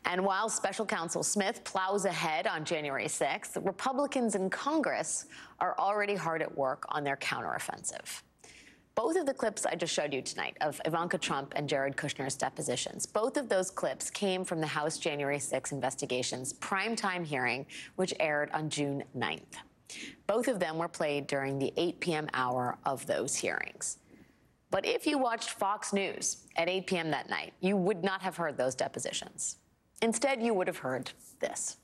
And while Special Counsel Smith plows ahead on January 6th, Republicans in Congress are already hard at work on their counteroffensive. Both of the clips I just showed you tonight of Ivanka Trump and Jared Kushner's depositions, both of those clips came from the House January 6 investigation's primetime hearing, which aired on June 9th. Both of them were played during the 8 p.m. hour of those hearings. But if you watched Fox News at 8 p.m. that night, you would not have heard those depositions. Instead, you would have heard this.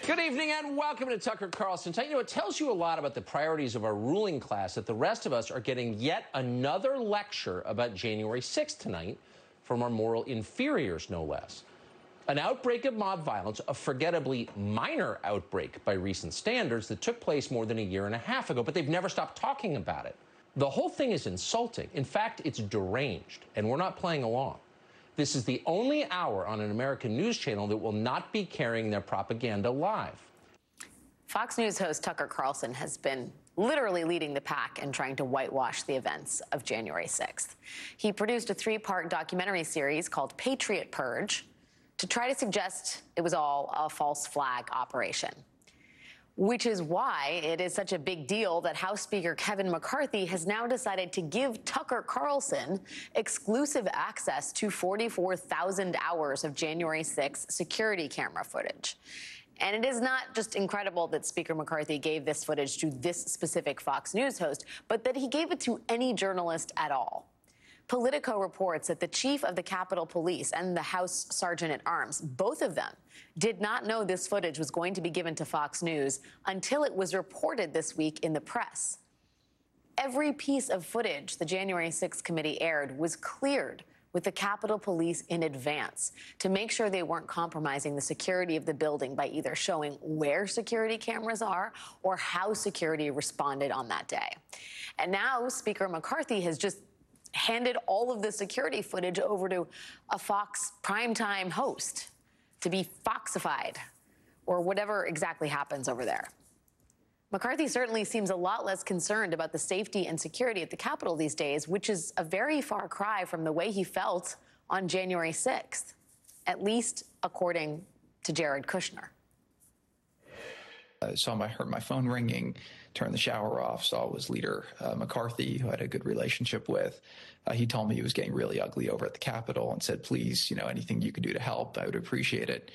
Good evening and welcome to Tucker Carlson. You know, it tells you a lot about the priorities of our ruling class that the rest of us are getting yet another lecture about January 6th tonight from our moral inferiors, no less. An outbreak of mob violence, a forgettably minor outbreak by recent standards that took place more than a year and a half ago, but they've never stopped talking about it. The whole thing is insulting. In fact, it's deranged, and we're not playing along. This is the only hour on an American news channel that will not be carrying their propaganda live. Fox News host Tucker Carlson has been literally leading the pack in trying to whitewash the events of January 6th. He produced a 3-part documentary series called Patriot Purge to try to suggest it was all a false flag operation. Which is why it is such a big deal that House Speaker Kevin McCarthy has now decided to give Tucker Carlson exclusive access to 44,000 hours of January 6th security camera footage. And it is not just incredible that Speaker McCarthy gave this footage to this specific Fox News host, but that he gave it to any journalist at all. Politico reports that the chief of the Capitol Police and the House Sergeant-at-Arms, both of them, did not know this footage was going to be given to Fox News until it was reported this week in the press. Every piece of footage the January 6th committee aired was cleared with the Capitol Police in advance to make sure they weren't compromising the security of the building by either showing where security cameras are or how security responded on that day. And now Speaker McCarthy has just handed all of the security footage over to a Fox primetime host to be foxified, or whatever exactly happens over there. McCarthy certainly seems a lot less concerned about the safety and security at the Capitol these days, which is a very far cry from the way he felt on January 6th, at least according to Jared Kushner. I heard my phone ringing, turned the shower off, saw it was Leader McCarthy, who I had a good relationship with. He told me he was getting really ugly over at the Capitol and said, please, anything you could do to help, I would appreciate it.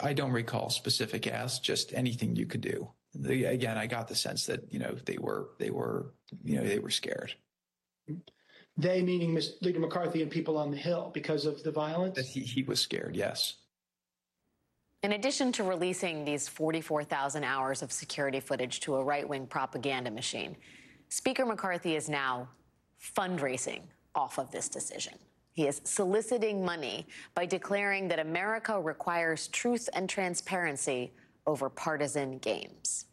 I don't recall specific asks, just anything you could do. Again, I got the sense that, they were scared. They meaning Leader McCarthy and people on the Hill because of the violence? That he was scared, yes. In addition to releasing these 44,000 hours of security footage to a right-wing propaganda machine, Speaker McCarthy is now fundraising off of this decision. He is soliciting money by declaring that America requires truth and transparency over partisan games.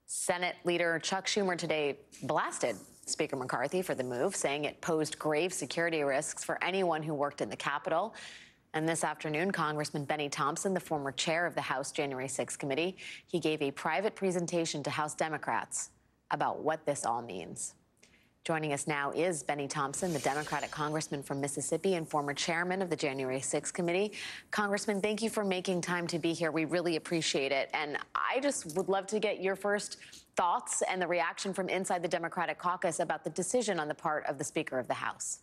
Senate Leader Chuck Schumer today blasted Speaker McCarthy for the move, saying it posed grave security risks for anyone who worked in the Capitol. And this afternoon, Congressman Bennie Thompson, the former chair of the House January 6th committee, he gave a private presentation to House Democrats about what this all means. Joining us now is Bennie Thompson, the Democratic congressman from Mississippi and former chairman of the January 6th committee. Congressman, thank you for making time to be here. We really appreciate it. And I just would love to get your first thoughts and the reaction from inside the Democratic caucus about the decision on the part of the Speaker of the House.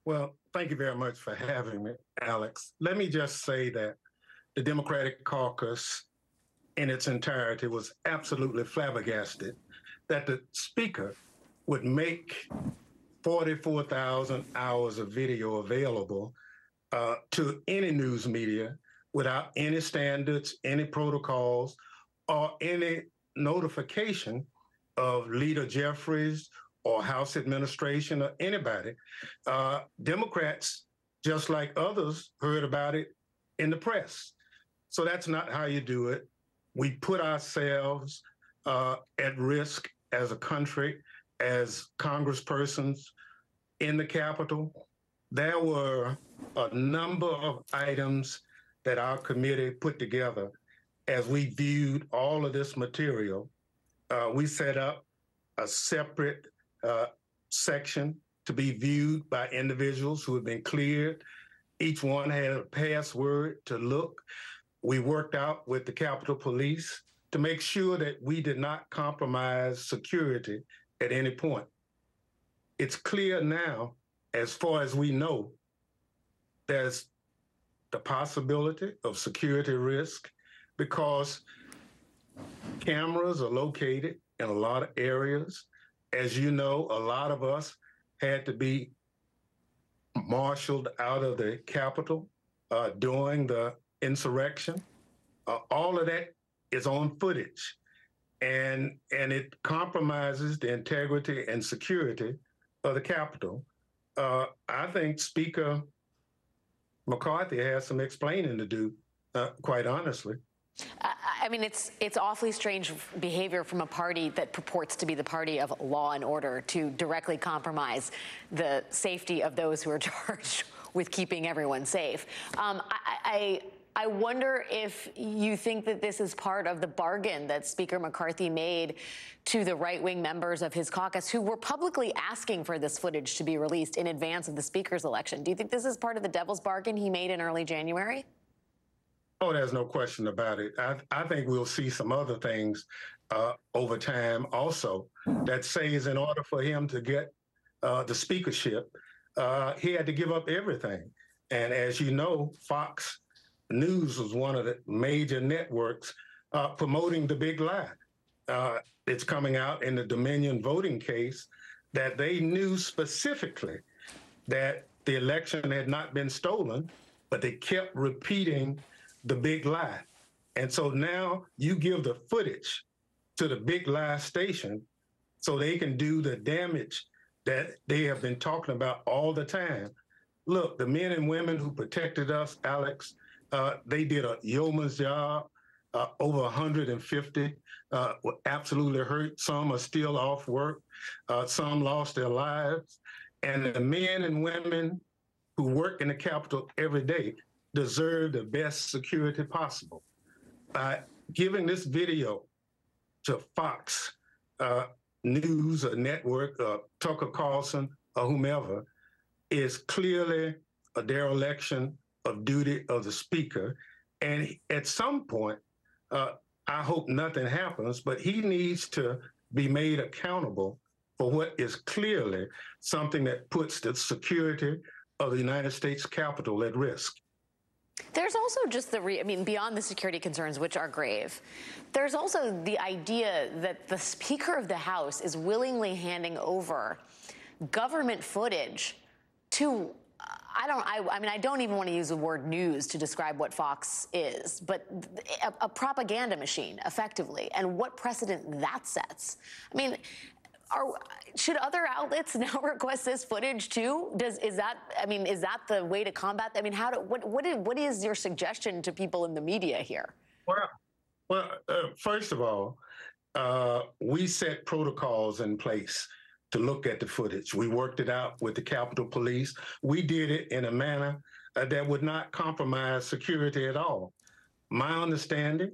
Well, thank you very much for having me, Alex. Let me just say that the Democratic caucus in its entirety was absolutely flabbergasted that the Speaker would make 44,000 hours of video available to any news media without any standards, any protocols, or any notification of Leader Jeffries or House administration or anybody. Democrats, just like others, heard about it in the press. So that's not how you do it. We put ourselves at risk as a country, as congresspersons in the Capitol. There were a number of items that our committee put together as we viewed all of this material. We set up a separate section to be viewed by individuals who have been cleared. Each one had a password to look. We worked out with the Capitol Police to make sure that we did not compromise security at any point. It's clear now, as far as we know, there's the possibility of security risk because cameras are located in a lot of areas. As you know, a lot of us had to be marshaled out of the Capitol during the insurrection. All of that is on footage, and it compromises the integrity and security of the Capitol. I think Speaker McCarthy has some explaining to do, quite honestly. I mean, it's awfully strange behavior from a party that purports to be the party of law and order to directly compromise the safety of those who are charged with keeping everyone safe. I wonder if you think that this is part of the bargain that Speaker McCarthy made to the right-wing members of his caucus who were publicly asking for this footage to be released in advance of the Speaker's election. Do you think this is part of the devil's bargain he made in early January? Oh, there's no question about it. I think we'll see some other things over time also that says in order for him to get the speakership, he had to give up everything. And as you know, Fox News was one of the major networks promoting the big lie. It's coming out in the Dominion voting case that they knew specifically that the election had not been stolen, but they kept repeating the big lie. And so now you give the footage to the big lie station so they can do the damage that they have been talking about all the time. Look, the men and women who protected us, Alex, they did a yeoman's job. Over 150 were absolutely hurt. Some are still off work. Some lost their lives. And the men and women who work in the Capitol every day deserve the best security possible. By giving this video to Fox News or network, Tucker Carlson or whomever, is clearly a dereliction of duty of the Speaker. And at some point, I hope nothing happens, but he needs to be made accountable for what is clearly something that puts the security of the United States Capitol at risk. There's also just beyond the security concerns, which are grave, there's also the idea that the Speaker of the House is willingly handing over government footage to, I don't even want to use the word news to describe what Fox is, but a propaganda machine, effectively, and what precedent that sets. I mean, should other outlets now request this footage too? Is that the way to combat? I mean, what is your suggestion to people in the media here? Well, first of all, we set protocols in place to look at the footage. We worked it out with the Capitol Police. We did it in a manner that would not compromise security at all. My understanding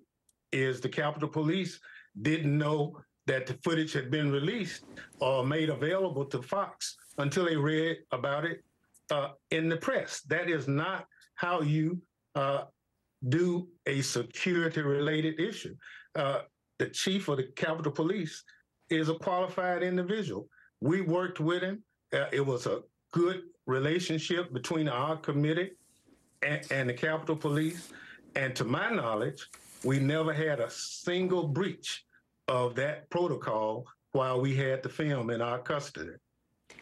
is the Capitol Police didn't know that the footage had been released or made available to Fox until they read about it in the press. That is not how you do a security-related issue. The chief of the Capitol Police is a qualified individual. We worked with him. It was a good relationship between our committee and the Capitol Police. And to my knowledge, we never had a single breach of that protocol while we had the film in our custody.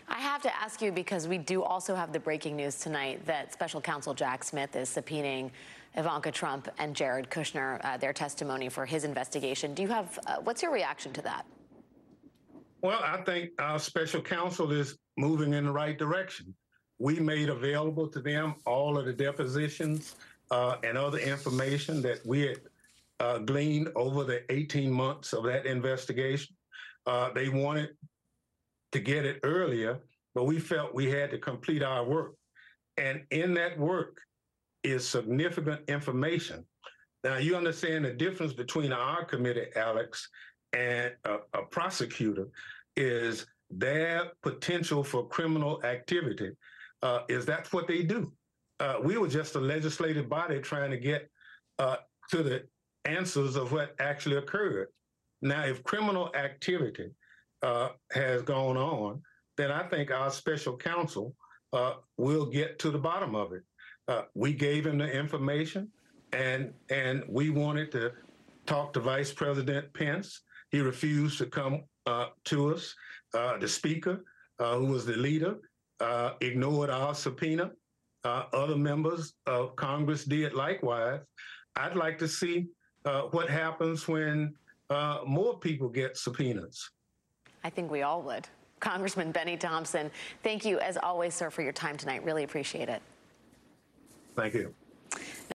I have to ask you, because we do also have the breaking news tonight that Special Counsel Jack Smith is subpoenaing Ivanka Trump and Jared Kushner, their testimony for his investigation. Do you have, what's your reaction to that? Well, I think our special counsel is moving in the right direction. We made available to them all of the depositions and other information that we had gleaned over the 18 months of that investigation. They wanted to get it earlier, but we felt we had to complete our work. And in that work is significant information. Now, you understand the difference between our committee, Alex, and a prosecutor is their potential for criminal activity is that's what they do. We were just a legislative body trying to get to the answers of what actually occurred. Now, if criminal activity has gone on, then I think our special counsel will get to the bottom of it. We gave him the information, and we wanted to talk to Vice President Pence. He refused to come to us. The Speaker, who was the leader, ignored our subpoena. Other members of Congress did likewise. I'd like to see what happens when more people get subpoenas. I think we all would. Congressman Bennie Thompson, thank you, as always, sir, for your time tonight. Really appreciate it. Thank you.